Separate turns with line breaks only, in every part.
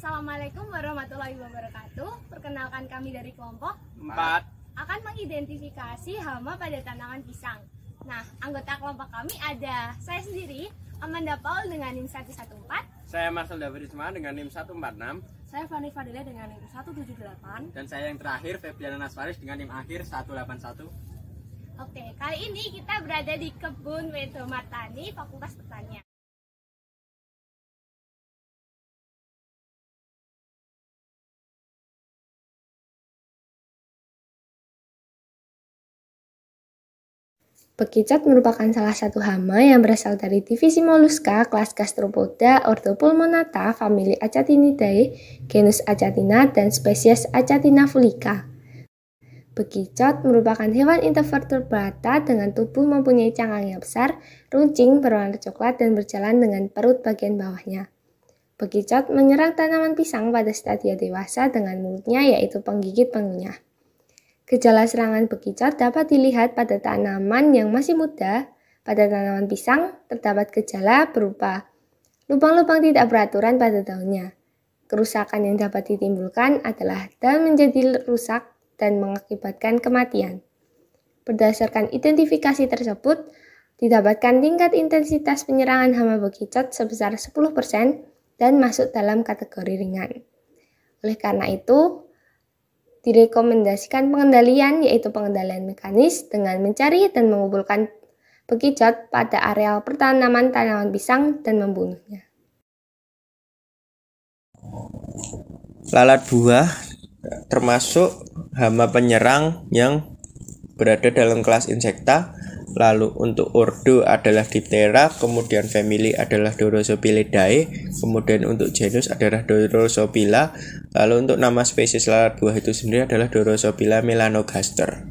Assalamualaikum warahmatullahi wabarakatuh. Perkenalkan, kami dari kelompok
4
akan mengidentifikasi hama pada tanaman pisang. Nah, anggota kelompok kami ada saya sendiri, Amanda Paul dengan NIM 114.
Saya Marcel Davidisma dengan NIM 146.
Saya Fani Fadila dengan NIM 178.
Dan saya yang terakhir, Febriana Nasfaris dengan NIM akhir 181.
Oke, kali ini kita berada di Kebun Wedomat Tani, Fakultas Pertanian.
Bekicot merupakan salah satu hama yang berasal dari divisi Mollusca, kelas Gastropoda, ordo Pulmonata, famili Acatinidae, genus Achatina, dan spesies Achatina fulica. Bekicot merupakan hewan invertebrata dengan tubuh mempunyai cangkang yang besar, runcing, berwarna coklat, dan berjalan dengan perut bagian bawahnya. Bekicot menyerang tanaman pisang pada stadia dewasa dengan mulutnya, yaitu penggigit pengunyah. Gejala serangan bekicot dapat dilihat pada tanaman yang masih muda. Pada tanaman pisang, terdapat gejala berupa lubang-lubang tidak beraturan pada daunnya. Kerusakan yang dapat ditimbulkan adalah daun menjadi rusak dan mengakibatkan kematian. Berdasarkan identifikasi tersebut, didapatkan tingkat intensitas penyerangan hama bekicot sebesar 10% dan masuk dalam kategori ringan. Oleh karena itu, direkomendasikan pengendalian, yaitu pengendalian mekanis dengan mencari dan mengumpulkan bekicot pada areal pertanaman tanaman pisang dan membunuhnya.
Lalat buah termasuk hama penyerang yang berada dalam kelas insekta. Lalu untuk ordo adalah Diptera, kemudian famili adalah Drosophilidae, kemudian untuk genus adalah Drosophila, lalu untuk nama spesies lalat buah itu sendiri adalah Drosophila melanogaster.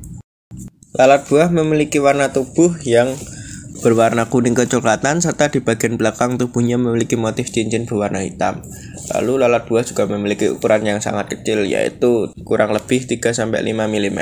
Lalat buah memiliki warna tubuh yang berwarna kuning kecoklatan serta di bagian belakang tubuhnya memiliki motif cincin berwarna hitam. Lalu lalat buah juga memiliki ukuran yang sangat kecil, yaitu kurang lebih 3-5 mm.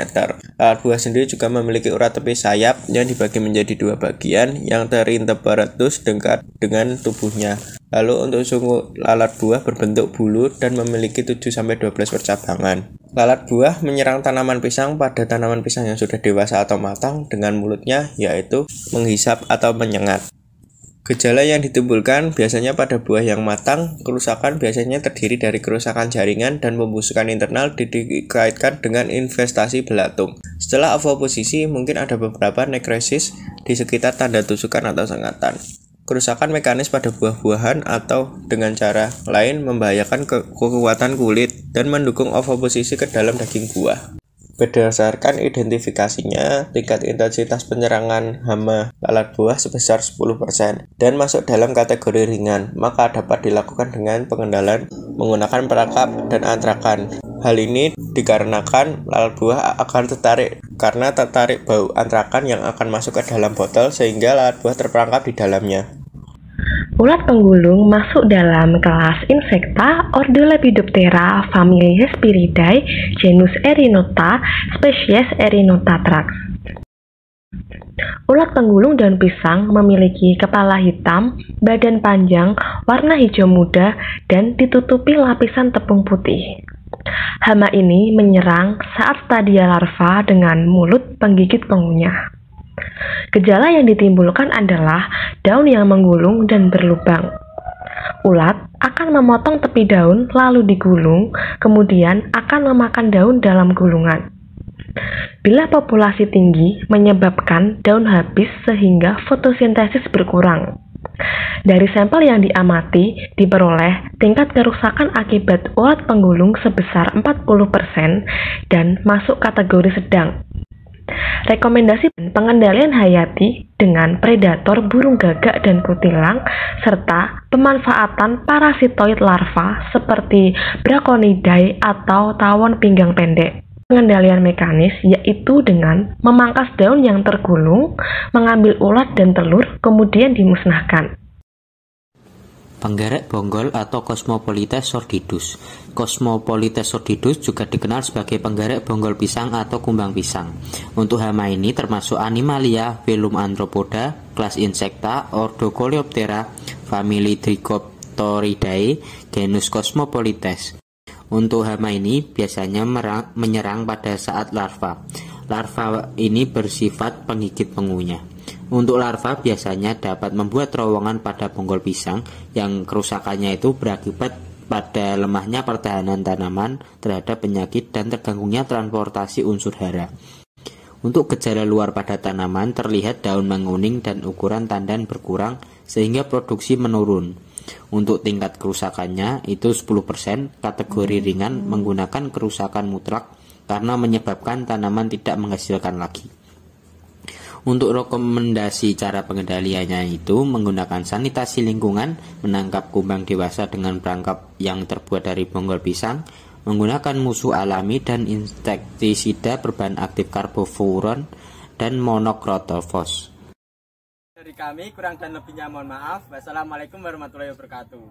Lalat buah sendiri juga memiliki urat tepi sayap yang dibagi menjadi dua bagian yang terinterparatus dekat dengan tubuhnya. Lalu untuk sungu lalat buah berbentuk bulu dan memiliki 7-12 percabangan. Lalat buah menyerang tanaman pisang pada tanaman pisang yang sudah dewasa atau matang dengan mulutnya, yaitu menghisap atau menyengat. Gejala yang ditimbulkan biasanya pada buah yang matang. Kerusakan biasanya terdiri dari kerusakan jaringan dan pembusukan internal dikaitkan dengan infestasi belatung. Setelah ovoposisi, mungkin ada beberapa nekrosis di sekitar tanda tusukan atau sengatan. Kerusakan mekanis pada buah-buahan atau dengan cara lain membahayakan kekuatan kulit dan mendukung ovoposisi ke dalam daging buah. Berdasarkan identifikasinya, tingkat intensitas penyerangan hama lalat buah sebesar 10% dan masuk dalam kategori ringan, maka dapat dilakukan dengan pengendalian menggunakan perangkap dan antrakan. Hal ini dikarenakan lalat buah akan tertarik karena tertarik bau antrakan yang akan masuk ke dalam botol sehingga lalat buah terperangkap di dalamnya.
Ulat penggulung masuk dalam kelas insekta, ordo Lepidoptera, famili Hesperidae, genus Erinota, spesies Erinota-trax. Ulat penggulung daun pisang memiliki kepala hitam, badan panjang, warna hijau muda, dan ditutupi lapisan tepung putih. Hama ini menyerang saat stadia larva dengan mulut penggigit pengunyah. Gejala yang ditimbulkan adalah daun yang menggulung dan berlubang. Ulat akan memotong tepi daun lalu digulung, kemudian akan memakan daun dalam gulungan. Bila populasi tinggi menyebabkan daun habis sehingga fotosintesis berkurang. Dari sampel yang diamati diperoleh tingkat kerusakan akibat ulat penggulung sebesar 40% dan masuk kategori sedang. Rekomendasi pengendalian hayati dengan predator burung gagak dan kutilang serta pemanfaatan parasitoid larva seperti Braconidae atau tawon pinggang pendek. Pengendalian mekanis yaitu dengan memangkas daun yang tergulung, mengambil ulat dan telur, kemudian dimusnahkan.
Penggerek bonggol atau Cosmopolites sordidus. Cosmopolites sordidus juga dikenal sebagai penggerek bonggol pisang atau kumbang pisang. Untuk hama ini termasuk Animalia, phylum Arthropoda, kelas Insecta, ordo Coleoptera, famili Trichoptera, Cryptorchidae genus Cosmopolites. Untuk hama ini biasanya menyerang pada saat larva. Larva ini bersifat penggigit pengunyah. Untuk larva biasanya dapat membuat terowongan pada bonggol pisang yang kerusakannya itu berakibat pada lemahnya pertahanan tanaman terhadap penyakit dan terganggunya transportasi unsur hara. Untuk gejala luar pada tanaman terlihat daun menguning dan ukuran tandan berkurang sehingga produksi menurun. Untuk tingkat kerusakannya itu 10%, kategori ringan menggunakan kerusakan mutlak karena menyebabkan tanaman tidak menghasilkan lagi. Untuk rekomendasi cara pengendaliannya itu menggunakan sanitasi lingkungan, menangkap kumbang dewasa dengan perangkap yang terbuat dari bonggol pisang, menggunakan musuh alami dan insektisida berbahan aktif karbofuron dan monokrotofos.
Dari kami kurang dan lebihnya mohon maaf. Wassalamualaikum warahmatullahi wabarakatuh.